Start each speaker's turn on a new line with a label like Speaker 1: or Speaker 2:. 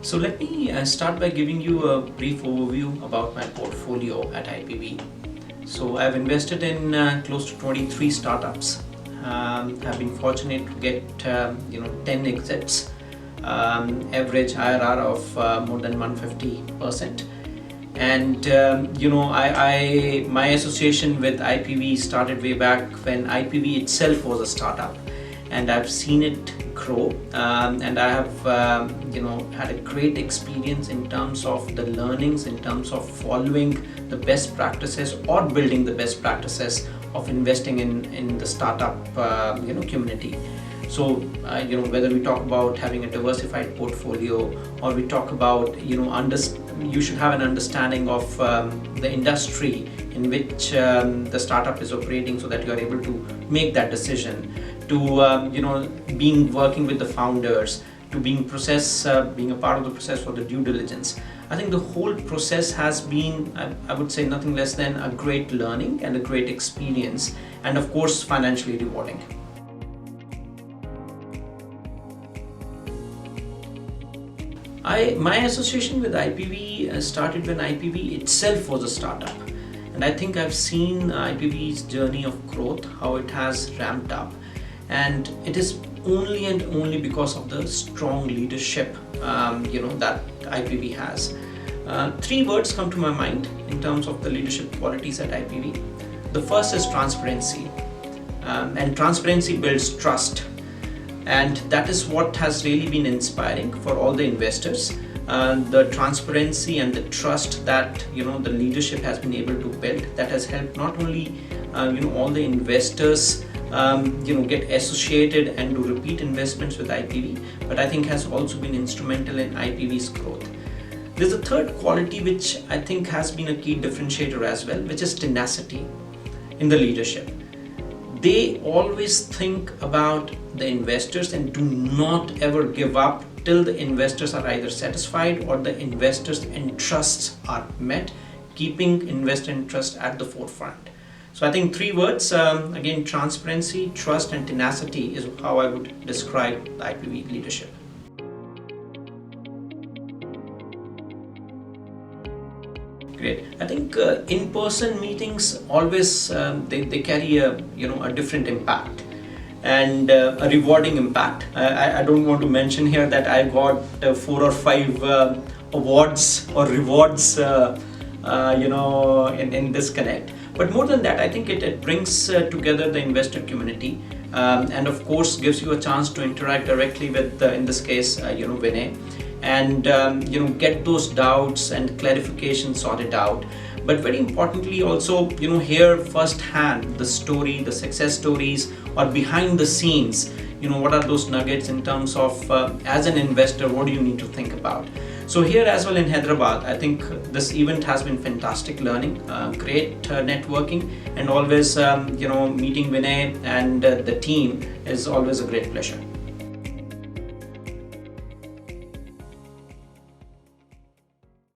Speaker 1: So let me start by giving you a brief overview about my portfolio at IPV. So I've invested in close to 23 startups. I've been fortunate to get 10 exits, average IRR of more than 150%. And my association with IPV started way back when IPV itself was a startup, and I've seen it grow, and I have had a great experience in terms of the learnings, in terms of following the best practices or building the best practices of investing in the startup community. So whether we talk about having a diversified portfolio, or we talk about you should have an understanding of the industry in which the startup is operating, so that you are able to make that decision, to being working with the founders, to being a part of the process for the due diligence. I think the whole process has been, I would say, nothing less than a great learning and a great experience, and of course financially rewarding. My association with IPV started when IPV itself was a startup, and I think I've seen IPV's journey of growth, how it has ramped up, and it is only and only because of the strong leadership that IPV has. Three words come to my mind in terms of the leadership qualities at IPV. The first is transparency, and transparency builds trust. And that is what has really been inspiring for all the investors. The transparency and the trust that the leadership has been able to build, that has helped not only all the investors get associated and do repeat investments with IPV, but I think has also been instrumental in IPV's growth. There's a third quality which I think has been a key differentiator as well, which is tenacity in the leadership. They always think about the investors and do not ever give up till the investors are either satisfied or the investors' interests are met, keeping investor interest at the forefront. So I think three words, again, transparency, trust, and tenacity is how I would describe the IPV leadership. Great. I think in-person meetings always they carry a different impact and a rewarding impact. I don't want to mention here that I got 4 or 5 awards or rewards in this connect. But more than that, I think it brings together the investor community, and of course gives you a chance to interact directly with in this case Vinay, and get those doubts and clarifications sorted out. But very importantly also hear firsthand the story, the success stories, or behind the scenes, what are those nuggets in terms of as an investor, what do you need to think about. So here as well in Hyderabad, I think this event has been fantastic learning, great networking, and always meeting Vinay and the team is always a great pleasure.